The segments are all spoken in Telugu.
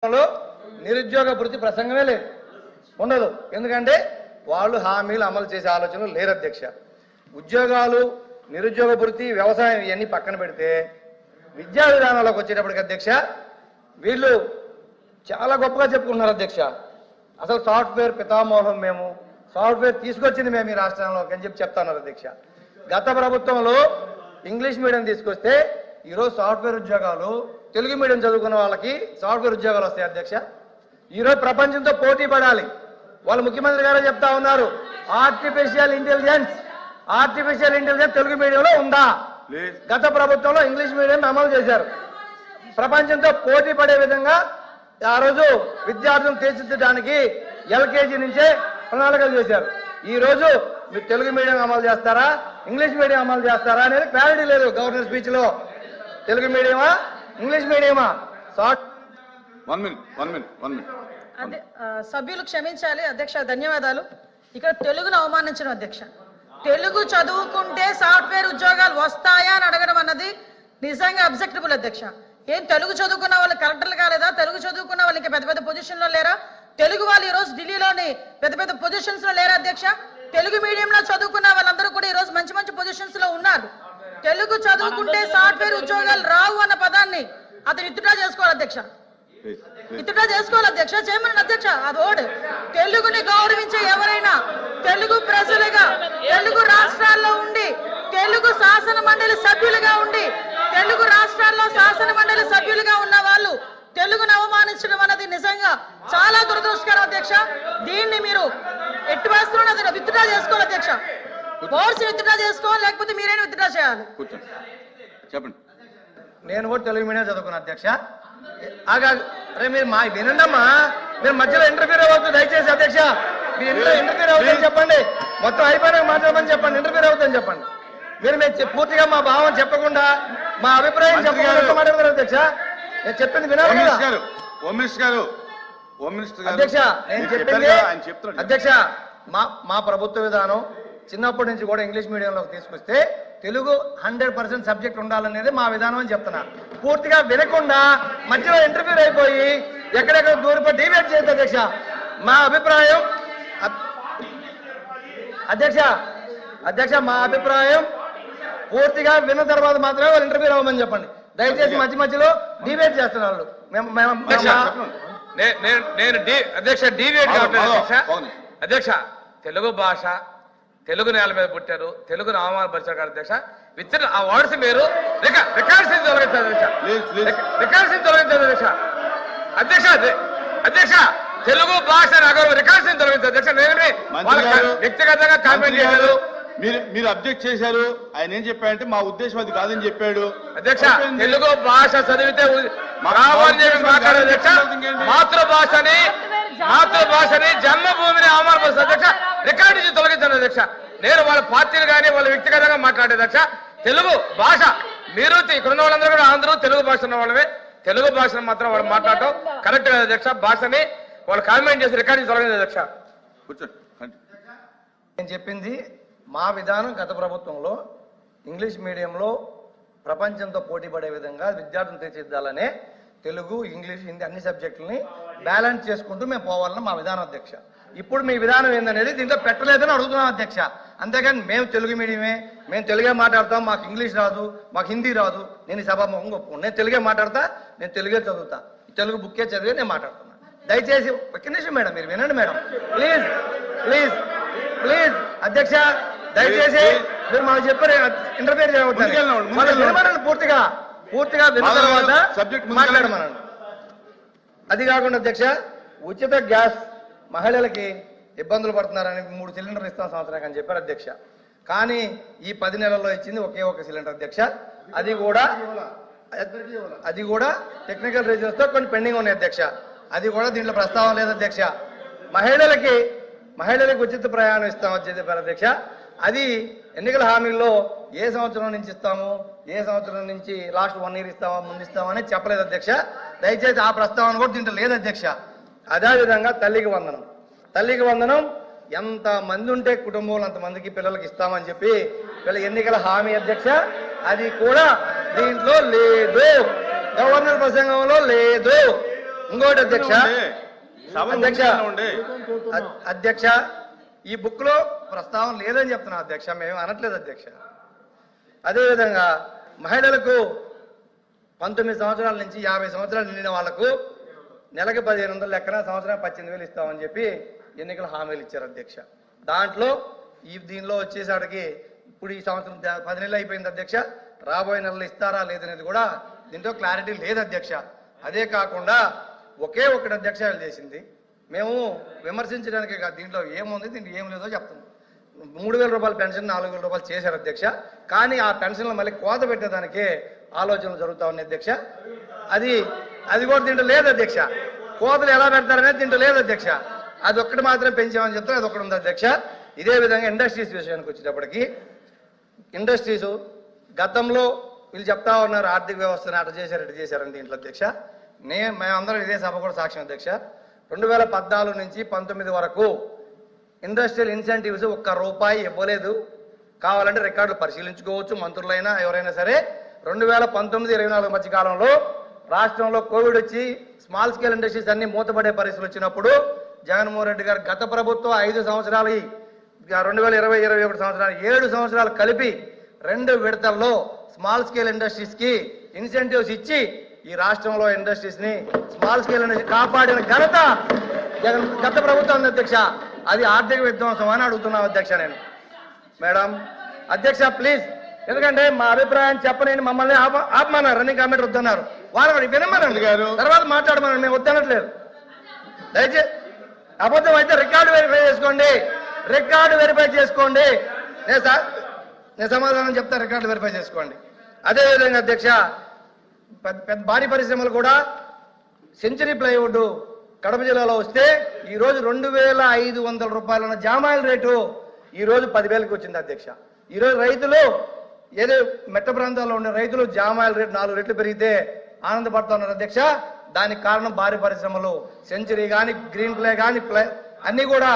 నిరుద్యోగ భృతి ప్రసంగమే లేదు, ఉండదు. ఎందుకంటే వాళ్ళు హామీలు అమలు చేసే ఆలోచనలు లేరు అధ్యక్ష. ఉద్యోగాలు, నిరుద్యోగ భృతి, వ్యవసాయం ఇవన్నీ పక్కన పెడితే విద్యా విధానాలకు వచ్చేటప్పటికి అధ్యక్ష వీళ్ళు చాలా గొప్పగా చెప్పుకుంటున్నారు అధ్యక్ష. అసలు సాఫ్ట్వేర్ పితామోహం మేము, సాఫ్ట్వేర్ తీసుకొచ్చింది మేము ఈ రాష్ట్రంలోకి అని చెప్తున్నారు అధ్యక్ష. గత ప్రభుత్వంలో ఇంగ్లీష్ మీడియం తీసుకొస్తే ఈరోజు సాఫ్ట్వేర్ ఉద్యోగాలు, తెలుగు మీడియం చదువుకున్న వాళ్ళకి సాఫ్ట్వేర్ ఉద్యోగాలు వస్తాయి అధ్యక్ష. ఈరోజు ప్రపంచంతో పోటీ పడాలి. వాళ్ళు ముఖ్యమంత్రి గారు చెప్తా ఉన్నారు, ఆర్టిఫిషియల్ ఇంటెలిజెన్స్ తెలుగు మీడియంలో ఉందా? గత ప్రభుత్వంలో ఇంగ్లీష్ మీడియం అమలు చేశారు. ప్రపంచంతో పోటీ పడే విధంగా ఆ రోజు విద్యార్థులను తీర్చిదిద్దడానికి ఎల్కేజీ నుంచే ప్రణాళికలు చేశారు. ఈ రోజు మీరు తెలుగు మీడియం అమలు చేస్తారా, ఇంగ్లీష్ మీడియం అమలు చేస్తారా అనేది క్లారిటీ లేదు గవర్నర్ స్పీచ్ లో. తెలుగు మీడియమా, ఇంగ్లీష్ మీడియమా? సభ్యులు క్షమించాలి అధ్యక్ష, ధన్యవాదాలు. ఇక్కడ తెలుగును అవమానించడం అధ్యక్ష. తెలుగు చదువుకుంటే సాఫ్ట్వేర్ ఉద్యోగాలు వస్తాయా అని అడగడం అన్నది నిజంగా అబ్జెక్టబుల్ అధ్యక్ష. ఏం తెలుగు చదువుకున్న వాళ్ళు కలెక్టర్లు కాలేదా? తెలుగు చదువుకున్న వాళ్ళు ఇంకా పెద్ద పెద్ద పొజిషన్ లో లేరా? తెలుగు వాళ్ళు ఈ రోజు ఢిల్లీలోని పెద్ద పెద్ద పొజిషన్స్ లో లేరా అధ్యక్ష? తెలుగు మీడియంలో చదువుకున్న వాళ్ళందరూ కూడా ఈ రోజు మంచి మంచి పొజిషన్స్ లో ఉన్నారు. తెలుగు చదువుకుంటే సాఫ్ట్వేర్ ఉద్యోగాలు రావు అన్న పదాన్ని అతను విత్డ్రా చేసుకోవాలి అధ్యక్ష, విత్డ్రా చేసుకోవాలి అధ్యక్ష, చేయమని అధ్యక్ష. అది ఓడు తెలుగుని గౌరవించే ఎవరైనా తెలుగు ప్రజలుగా, తెలుగు రాష్ట్రాల్లో ఉండి, తెలుగు శాసన మండలి సభ్యులుగా ఉండి, తెలుగు రాష్ట్రాల్లో శాసన మండలి సభ్యులుగా ఉన్న వాళ్ళు తెలుగును అవమానించడం అన్నది నిజంగా చాలా దురదృష్టకరం అధ్యక్ష. దీన్ని మీరు ఎట్టి వేస్తున్నా విత్డ్రా చేసుకోవాలి అధ్యక్ష. కోర్సు విత్డ్రా చేసుకోవాలి, లేకపోతే మీరైనా విత్డ్రా చేయాలి. చెప్పండి. నేను కూడా తెలుగు మీడియం చదువుకున్నా అధ్యక్ష. అరే మీరు మా వినండమ్మా, మీరు మధ్యలో ఇంటర్ఫీర్ అవ్వద్దు దయచేసి అధ్యక్ష. మీరు ఇంటర్ఫీర్ అవుతుందని చెప్పండి, మొత్తం అయిపోయినాక మాట్లాడమని చెప్పండి, ఇంటర్ఫీర్ అవుతుందని చెప్పండి. మీరు పూర్తిగా మా భావం చెప్పకుండా, మా అభిప్రాయం చెప్పకుండా మాట్లాడతారు అధ్యక్ష. నేను చెప్పింది వినాలి కదా అధ్యక్ష. నేను చెప్పింది అధ్యక్ష, మా ప్రభుత్వ విధానం చిన్నప్పటి నుంచి కూడా ఇంగ్లీష్ మీడియంలోకి తీసుకొస్తే తెలుగు 100% సబ్జెక్ట్ ఉండాలనేది మా విధానం అని చెప్తున్నా. పూర్తిగా వినకుండా మధ్యలో ఇంటర్ఫీర్ అయిపోయి ఎక్కడెక్కడ దూరపడి డిబేట్ చేయొద్దు అధ్యక్ష. మా అభిప్రాయం అధ్యక్ష మా అభిప్రాయం పూర్తిగా విన్న తర్వాత మాత్రమే వాళ్ళు ఇంటర్ఫీర్ అవ్వమని చెప్పండి దయచేసి. మధ్యలో డిబేట్ చేస్తున్నారు. అధ్యక్ష తెలుగు భాష, తెలుగు నేల మీద పుట్టారు, తెలుగును అవమానపరిచారు అధ్యక్ష. విత్ ఆ వర్డ్స్ మీరు రికార్డ్స్ తొలగించారు అధ్యక్ష, రికార్డ్స్ తొలగించారు అధ్యక్ష. అధ్యక్ష తెలుగు భాష రికార్డ్స్ తొలగించారు అధ్యక్ష. నేను వ్యక్తిగతంగా కామెంట్ చేశారు, మీరు అబ్జెక్ట్ చేశారు. ఆయన ఏం చెప్పాడంటే మా ఉద్దేశం అది కాదని చెప్పాడు అధ్యక్ష. తెలుగు భాష చదివితే మాట్లాడే అధ్యక్ష, మాతృభాషని జన్మభూమిని అవమానపరుస్తారు అధ్యక్ష. రికార్డు నుంచి తొలగించాను అధ్యక్ష. నేను వాళ్ళ పార్టీలు కానీ వాళ్ళ వ్యక్తిగతంగా మాట్లాడే అధ్యక్ష. తెలుగు భాష మీరు ఇక్కడ ఉన్న వాళ్ళందరూ కూడా అందరూ తెలుగు భాష ఉన్న వాళ్ళమే. తెలుగు భాషను మాత్రం వాళ్ళు మాట్లాడటం కరెక్ట్ కదా అధ్యక్ష. భాషని వాళ్ళు కామెంట్ చేసి రికార్డు నుంచి తొలగింది అధ్యక్ష. నేను చెప్పింది మా విధానం. గత ప్రభుత్వంలో ఇంగ్లీష్ మీడియంలో ప్రపంచంతో పోటీ పడే విధంగా విద్యార్థులను తీర్చిదిద్దాలనే తెలుగు, ఇంగ్లీష్, హిందీ అన్ని సబ్జెక్టులని బ్యాలెన్స్ చేసుకుంటూ మేము పోవాలని మా విధానం అధ్యక్ష. ఇప్పుడు మీ విధానం ఏందనేది దీంట్లో పెట్టలేదని అడుగుతున్నాం అధ్యక్ష. అంతేగాని మేము తెలుగు మీడియమే, మేము తెలుగే మాట్లాడతాం, మాకు ఇంగ్లీష్ రాదు, మాకు హిందీ రాదు, నేను ఈ సభాముఖంగా ఒప్పుకోను. నేను తెలుగే మాట్లాడతా, నేను తెలుగే చదువుతా, తెలుగు బుక్కే చదివి నేను మాట్లాడుతున్నా. దయచేసి ఒక్క నిమిషం మేడం, మీరు వినండి మేడం, ప్లీజ్ ప్లీజ్ ప్లీజ్ అధ్యక్ష. దయచేసి మీరు మాకు చెప్పారు ఇంటర్ఫేర్ చేయవద్దని పూర్తిగా విన్న తర్వాత మాట్లాడమనండి. అది కాకుండా అధ్యక్ష, ఉచిత గ్యాస్ మహిళలకి ఇబ్బందులు పడుతున్నారని 3 సిలిండర్లు ఇస్తాం సంవత్సరానికి అని చెప్పారు అధ్యక్ష. కానీ ఈ 10 నెలల్లో ఇచ్చింది ఒకే ఒక సిలిండర్ అధ్యక్ష. అది కూడా టెక్నికల్ రీజన్స్ తో కొన్ని పెండింగ్ ఉన్నాయి అధ్యక్ష. అది కూడా దీంట్లో ప్రస్తావన లేదు అధ్యక్ష. మహిళలకి ఉచిత ప్రయాణం ఇస్తామని చెప్పారు అధ్యక్ష. అది ఎన్నికల హామీల్లో ఏ సంవత్సరం నుంచి ఇస్తాము, ఏ సంవత్సరం నుంచి లాస్ట్ 1 year ఇస్తామా, ముందు ఇస్తామని చెప్పలేదు అధ్యక్ష. దయచేసి ఆ ప్రస్తావన కూడా దీంట్లో లేదు అధ్యక్ష. అదేవిధంగా తల్లికి వందనం ఎంత మంది ఉంటే కుటుంబంలో అంతమందికి పిల్లలకి ఇస్తామని చెప్పి ఎన్నికల హామీ అధ్యక్ష. అది కూడా దీంట్లో లేదు, గవర్నర్ ప్రసంగంలో లేదు. ఇంకోటి అధ్యక్ష, సభలో అధ్యక్ష, ఉండే అధ్యక్ష, ఈ బుక్ లో ప్రస్తావన లేదని చెప్తున్నాం అధ్యక్ష, మేము అనట్లేదు అధ్యక్ష. అదేవిధంగా మహిళలకు 19 సంవత్సరాల నుంచి 50 సంవత్సరాలు నిండిన వాళ్లకు నెలకి 1500 లెక్కన సంవత్సరానికి 18,000 ఇస్తామని చెప్పి ఎన్నికల హామీలు ఇచ్చారు అధ్యక్ష. దాంట్లో దీనిలో వచ్చేసరికి ఇప్పుడు ఈ సంవత్సరం 10 నెలలు అయిపోయింది అధ్యక్ష. రాబోయే నెలలు ఇస్తారా లేదనేది కూడా దీంట్లో క్లారిటీ లేదు అధ్యక్ష. అదే కాకుండా ఒకే ఒకటి అధ్యక్ష చేసింది, మేము విమర్శించడానికే కాదు, దీంట్లో ఏముంది దీంట్లో ఏం లేదో చెప్తున్నాం. 3,000 రూపాయల పెన్షన్ 4,000 రూపాయలు చేశారు అధ్యక్ష. కానీ ఆ పెన్షన్లు మళ్ళీ కోత పెట్టేదానికే ఆలోచనలు జరుగుతా ఉన్నాయి అధ్యక్ష. అది కూడా దీంట్లో లేదు అధ్యక్ష. కోతలు ఎలా పెడతారనేది దీంట్లో లేదు అధ్యక్ష. అది ఒక్కటి మాత్రం పెంచామని చెప్తారు, అది ఒకటి ఉంది అధ్యక్ష. ఇదే విధంగా ఇండస్ట్రీస్ విషయానికి వచ్చేటప్పటికి, ఇండస్ట్రీస్ గతంలో వీళ్ళు చెప్తా ఉన్నారు ఆర్థిక వ్యవస్థను అటు చేశారని దీంట్లో అధ్యక్ష. మేమందరం ఇదే సభ కూడా సాక్ష్యం అధ్యక్ష. 2014 నుంచి 19 వరకు ఇండస్ట్రియల్ ఇన్సెంటివ్స్ ₹1 ఇవ్వలేదు. కావాలంటే రికార్డులు పరిశీలించుకోవచ్చు మంత్రులైనా ఎవరైనా సరే. 2019-24 మధ్య కాలంలో రాష్ట్రంలో కోవిడ్ వచ్చి స్మాల్ స్కేల్ ఇండస్ట్రీస్ అన్ని మూతపడే పరిస్థితులు వచ్చినప్పుడు జగన్మోహన్ రెడ్డి గారు గత ప్రభుత్వం 5 సంవత్సరాలు 2020-21 సంవత్సరాలు 7 సంవత్సరాలు కలిపి 2 విడతల్లో స్మాల్ స్కేల్ ఇండస్ట్రీస్ కి ఇన్సెంటివ్స్ ఇచ్చి ఈ రాష్ట్రంలో ఇండస్ట్రీస్ ని స్మాల్ స్కేల్ ఇండస్ట్రీ కాపాడిన ఘనత గత ప్రభుత్వం అధ్యక్ష. అది ఆర్థిక విధ్వంసం అని అడుగుతున్నాం అధ్యక్ష నేను. మేడం అధ్యక్ష ప్లీజ్, ఎందుకంటే మా అభిప్రాయం చెప్పలేని మమ్మల్ని ఆపమన్నారు, రన్నింగ్ కామెంట్ వద్దన్నారు. వాళ్ళు వినమనండి, తర్వాత మాట్లాడమని మేము వద్దనట్లేదు. దయచేసి అబద్ధం అయితే రికార్డు వెరిఫై చేసుకోండి, నేను సమాధానం చెప్తా, రికార్డు వెరిఫై చేసుకోండి. అదేవిధంగా అధ్యక్ష, పెద్ద భారీ పరిశ్రమలు కూడా సెంచరీ ప్లైవుడ్ కడప జిల్లాలో వస్తే ఈ రోజు 2,500 రూపాయలు ఉన్న జామాయిల్ రేటు ఈ రోజు 10,000కి వచ్చింది అధ్యక్ష. ఈ రోజు రైతులు ఏదో మెట్ట ప్రాంతాల్లో ఉండే రైతులు జామాయిల్ రేటు 4 రెట్లు పెరిగితే ఆనందపడుతున్నారు అధ్యక్ష. దానికి కారణం భారీ పరిశ్రమలు, సెంచరీ కానీ గ్రీన్ ప్లే కానీ అన్ని కూడా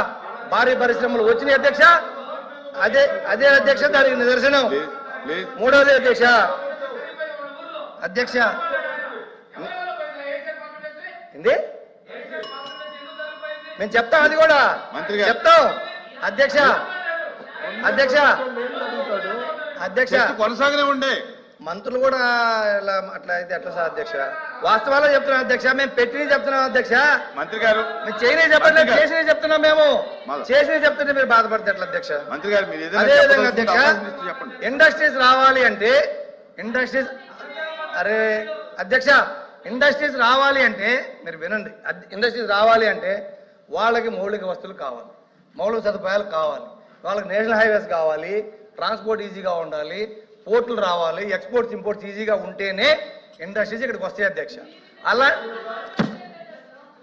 భారీ పరిశ్రమలు వచ్చినాయి అధ్యక్ష. అదే అధ్యక్ష దానికి నిదర్శనం. మూడవది అధ్యక్ష ఏంది మేము చెప్తాం, అది కూడా చెప్తాం అధ్యక్ష కొనసాగనే ఉండే మంత్రులు కూడా ఇలా అట్లా అయితే ఎట్లా సార్ అధ్యక్ష? వాస్తవాలు చెప్తున్నాం అధ్యక్ష, మేము పెట్టినవి చెప్తున్నాం అధ్యక్ష. మంత్రి గారు మేము చేయని చెప్పట్లేదు, చేసినవి చెప్తున్నాం. మేము చేసినవి చెప్తుంటే మీరు బాధపడితే ఎట్లా అధ్యక్ష? మంత్రి గారు మీరు అదేవిధంగా అధ్యక్ష, చెప్పండి. ఇండస్ట్రీస్ రావాలి అంటే ఇండస్ట్రీస్ రావాలి అంటే మీరు వినండి, ఇండస్ట్రీస్ రావాలి అంటే వాళ్ళకి మౌలిక వస్తువులు కావాలి, మౌలిక సదుపాయాలు కావాలి, వాళ్ళకి నేషనల్ హైవేస్ కావాలి, ట్రాన్స్పోర్ట్ ఈజీగా ఉండాలి, పోర్టులు రావాలి, ఎక్స్పోర్ట్స్ ఇంపోర్ట్స్ ఈజీగా ఉంటేనే ఇండస్ట్రీస్ ఇక్కడికి వస్తాయి అధ్యక్ష. అలా